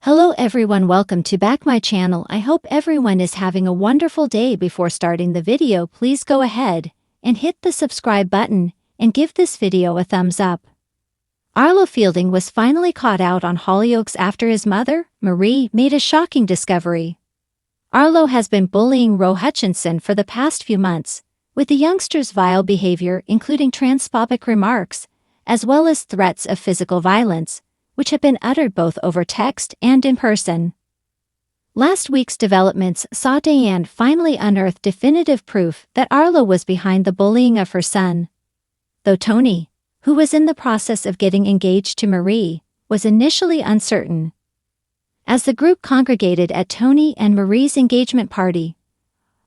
Hello everyone, welcome to back my channel. I hope everyone is having a wonderful day. Before starting the video, please go ahead and hit the subscribe button and give this video a thumbs up. Arlo Fielding was finally caught out on Hollyoaks after his mother, Marie, made a shocking discovery. Arlo has been bullying Roe Hutchinson for the past few months, with the youngster's vile behavior including transphobic remarks, as well as threats of physical violence, which have been uttered both over text and in person. Last week's developments saw Diane finally unearth definitive proof that Arlo was behind the bullying of her son. Though Tony, who was in the process of getting engaged to Marie, was initially uncertain. As the group congregated at Tony and Marie's engagement party,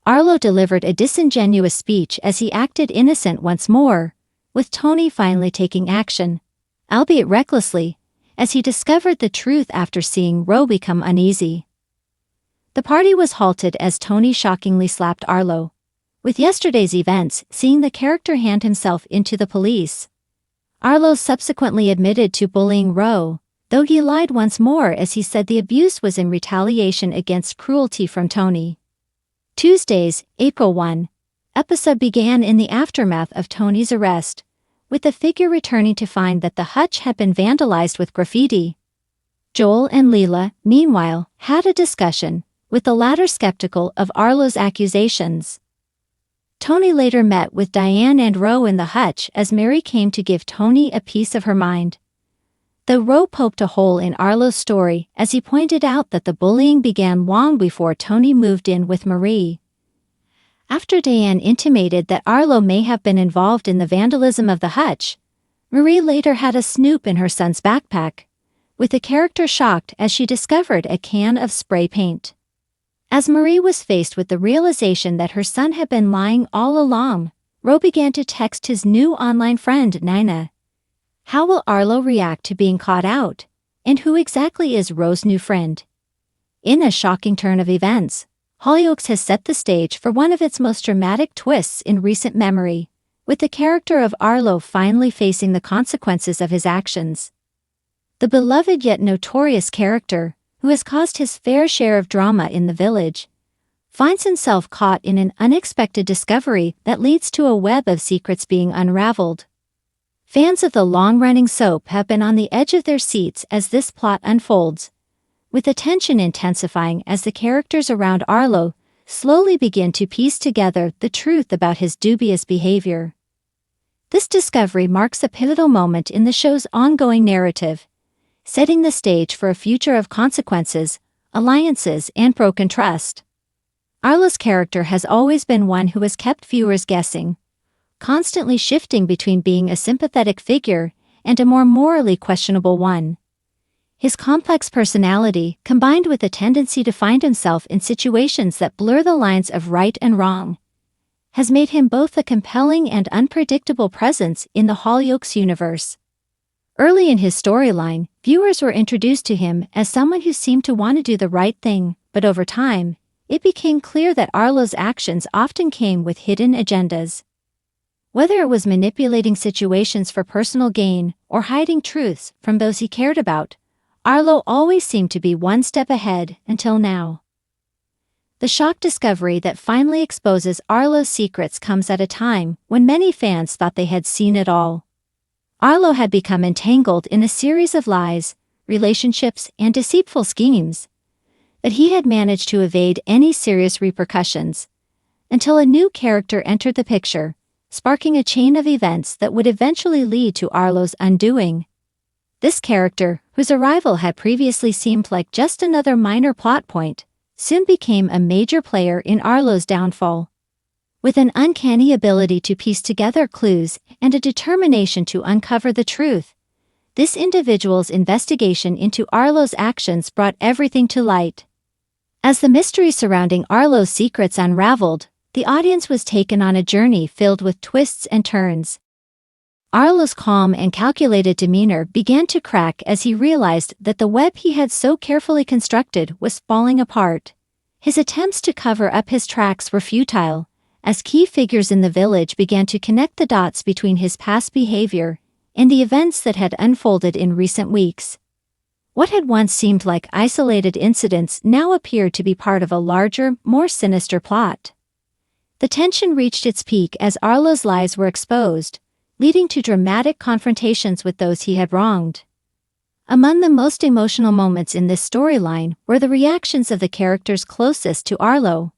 Arlo delivered a disingenuous speech as he acted innocent once more, with Tony finally taking action, albeit recklessly, as he discovered the truth after seeing Roe become uneasy. The party was halted as Tony shockingly slapped Arlo, with yesterday's events seeing the character hand himself into the police. Arlo subsequently admitted to bullying Roe, though he lied once more as he said the abuse was in retaliation against cruelty from Tony. Tuesday's April 1 episode began in the aftermath of Tony's arrest, with the figure returning to find that the hutch had been vandalized with graffiti. Joel and Leela, meanwhile, had a discussion, with the latter skeptical of Arlo's accusations. Tony later met with Diane and Roe in the hutch as Mary came to give Tony a piece of her mind. Though Roe poked a hole in Arlo's story as he pointed out that the bullying began long before Tony moved in with Marie. After Diane intimated that Arlo may have been involved in the vandalism of the hutch, Marie later had a snoop in her son's backpack, with the character shocked as she discovered a can of spray paint. As Marie was faced with the realization that her son had been lying all along, Roe began to text his new online friend Nina. How will Arlo react to being caught out? And who exactly is Roe's new friend? In a shocking turn of events, Hollyoaks has set the stage for one of its most dramatic twists in recent memory, with the character of Arlo finally facing the consequences of his actions. The beloved yet notorious character, who has caused his fair share of drama in the village, finds himself caught in an unexpected discovery that leads to a web of secrets being unraveled. Fans of the long-running soap have been on the edge of their seats as this plot unfolds, with the tension intensifying as the characters around Arlo slowly begin to piece together the truth about his dubious behavior. This discovery marks a pivotal moment in the show's ongoing narrative, setting the stage for a future of consequences, alliances, and broken trust. Arlo's character has always been one who has kept viewers guessing, constantly shifting between being a sympathetic figure and a more morally questionable one. His complex personality, combined with a tendency to find himself in situations that blur the lines of right and wrong, has made him both a compelling and unpredictable presence in the Hollyoaks universe. Early in his storyline, viewers were introduced to him as someone who seemed to want to do the right thing, but over time, it became clear that Arlo's actions often came with hidden agendas. Whether it was manipulating situations for personal gain or hiding truths from those he cared about, Arlo always seemed to be one step ahead until now. The shock discovery that finally exposes Arlo's secrets comes at a time when many fans thought they had seen it all. Arlo had become entangled in a series of lies, relationships, and deceitful schemes, but he had managed to evade any serious repercussions, until a new character entered the picture, sparking a chain of events that would eventually lead to Arlo's undoing. This character, whose arrival had previously seemed like just another minor plot point, soon became a major player in Arlo's downfall. With an uncanny ability to piece together clues and a determination to uncover the truth, this individual's investigation into Arlo's actions brought everything to light. As the mystery surrounding Arlo's secrets unraveled, the audience was taken on a journey filled with twists and turns. Arlo's calm and calculated demeanor began to crack as he realized that the web he had so carefully constructed was falling apart. His attempts to cover up his tracks were futile, as key figures in the village began to connect the dots between his past behavior and the events that had unfolded in recent weeks. What had once seemed like isolated incidents now appeared to be part of a larger, more sinister plot. The tension reached its peak as Arlo's lies were exposed, leading to dramatic confrontations with those he had wronged. Among the most emotional moments in this storyline were the reactions of the characters closest to Arlo.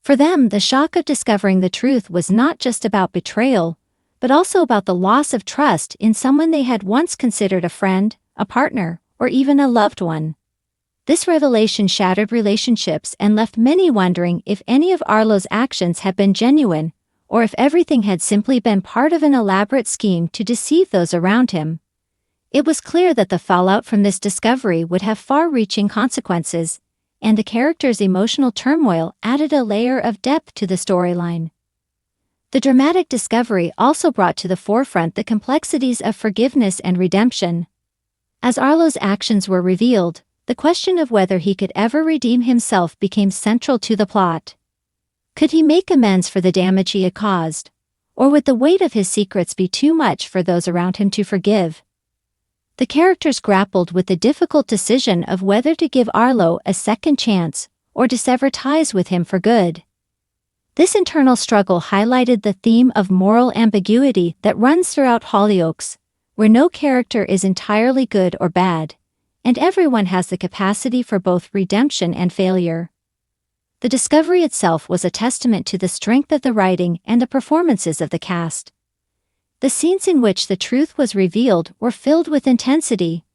For them, the shock of discovering the truth was not just about betrayal, but also about the loss of trust in someone they had once considered a friend, a partner, or even a loved one. This revelation shattered relationships and left many wondering if any of Arlo's actions had been genuine, or if everything had simply been part of an elaborate scheme to deceive those around him. It was clear that the fallout from this discovery would have far-reaching consequences, and the characters' emotional turmoil added a layer of depth to the storyline. The dramatic discovery also brought to the forefront the complexities of forgiveness and redemption. As Arlo's actions were revealed, the question of whether he could ever redeem himself became central to the plot. Could he make amends for the damage he had caused, or would the weight of his secrets be too much for those around him to forgive? The characters grappled with the difficult decision of whether to give Arlo a second chance or to sever ties with him for good. This internal struggle highlighted the theme of moral ambiguity that runs throughout Hollyoaks, where no character is entirely good or bad, and everyone has the capacity for both redemption and failure. The discovery itself was a testament to the strength of the writing and the performances of the cast. The scenes in which the truth was revealed were filled with intensity,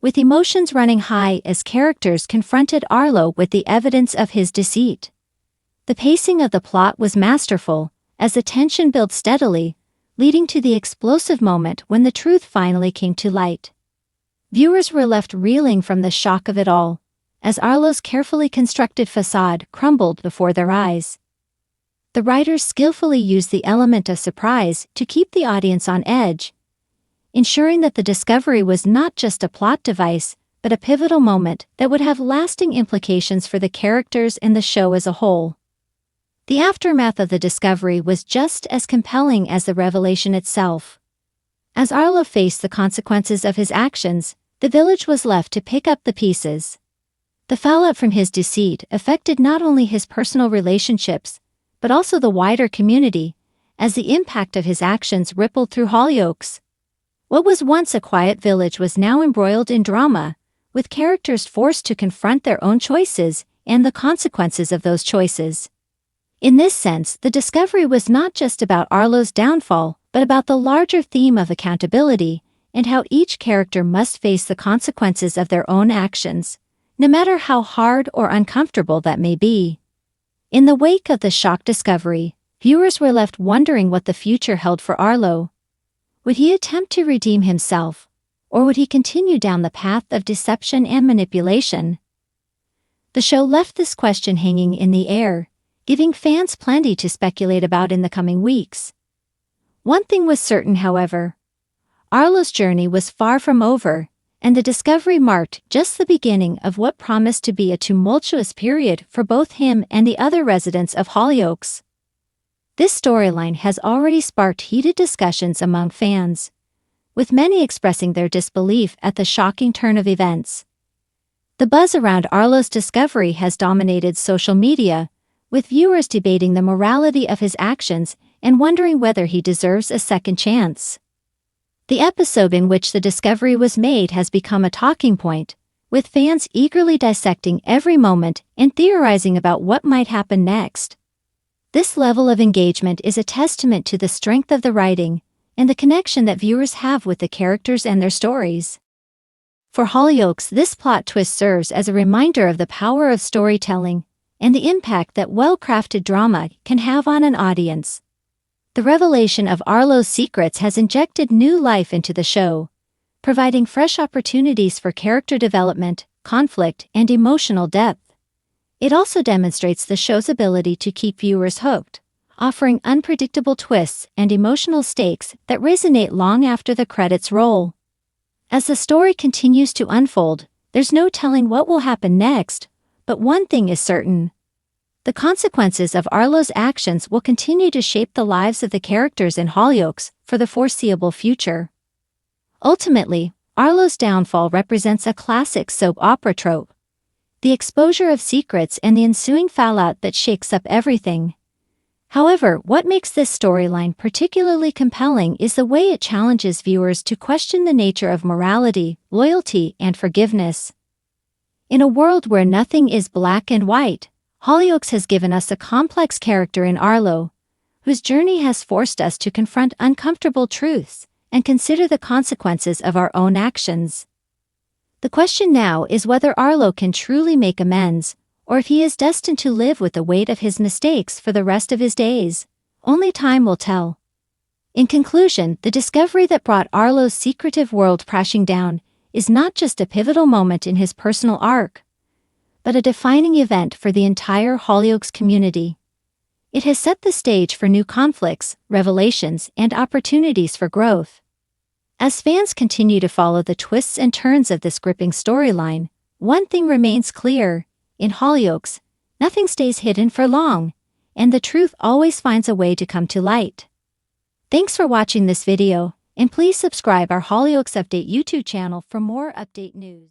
with emotions running high as characters confronted Arlo with the evidence of his deceit. The pacing of the plot was masterful, as the tension built steadily, leading to the explosive moment when the truth finally came to light. Viewers were left reeling from the shock of it all, as Arlo's carefully constructed facade crumbled before their eyes. The writers skillfully used the element of surprise to keep the audience on edge, ensuring that the discovery was not just a plot device, but a pivotal moment that would have lasting implications for the characters and the show as a whole. The aftermath of the discovery was just as compelling as the revelation itself. As Arlo faced the consequences of his actions, the village was left to pick up the pieces. The fallout from his deceit affected not only his personal relationships, but also the wider community, as the impact of his actions rippled through Hollyoaks. What was once a quiet village was now embroiled in drama, with characters forced to confront their own choices and the consequences of those choices. In this sense, the discovery was not just about Arlo's downfall, but about the larger theme of accountability and how each character must face the consequences of their own actions, no matter how hard or uncomfortable that may be. In the wake of the shock discovery, viewers were left wondering what the future held for Arlo. Would he attempt to redeem himself, or would he continue down the path of deception and manipulation? The show left this question hanging in the air, giving fans plenty to speculate about in the coming weeks. One thing was certain, however. Arlo's journey was far from over, and the discovery marked just the beginning of what promised to be a tumultuous period for both him and the other residents of Hollyoaks. This storyline has already sparked heated discussions among fans, with many expressing their disbelief at the shocking turn of events. The buzz around Arlo's discovery has dominated social media, with viewers debating the morality of his actions and wondering whether he deserves a second chance. The episode in which the discovery was made has become a talking point, with fans eagerly dissecting every moment and theorizing about what might happen next. This level of engagement is a testament to the strength of the writing and the connection that viewers have with the characters and their stories. For Hollyoaks, this plot twist serves as a reminder of the power of storytelling and the impact that well-crafted drama can have on an audience. The revelation of Arlo's secrets has injected new life into the show, providing fresh opportunities for character development, conflict, and emotional depth. It also demonstrates the show's ability to keep viewers hooked, offering unpredictable twists and emotional stakes that resonate long after the credits roll. As the story continues to unfold, there's no telling what will happen next, but one thing is certain. The consequences of Arlo's actions will continue to shape the lives of the characters in Hollyoaks for the foreseeable future. Ultimately, Arlo's downfall represents a classic soap opera trope. The exposure of secrets and the ensuing fallout that shakes up everything. However, what makes this storyline particularly compelling is the way it challenges viewers to question the nature of morality, loyalty, and forgiveness. In a world where nothing is black and white, Hollyoaks has given us a complex character in Arlo, whose journey has forced us to confront uncomfortable truths and consider the consequences of our own actions. The question now is whether Arlo can truly make amends, or if he is destined to live with the weight of his mistakes for the rest of his days. Only time will tell. In conclusion, the discovery that brought Arlo's secretive world crashing down is not just a pivotal moment in his personal arc, but a defining event for the entire Hollyoaks community. It has set the stage for new conflicts, revelations, and opportunities for growth. As fans continue to follow the twists and turns of this gripping storyline, one thing remains clear: in Hollyoaks, nothing stays hidden for long, and the truth always finds a way to come to light. Thanks for watching this video, and please subscribe our Hollyoaks Update YouTube channel for more update news.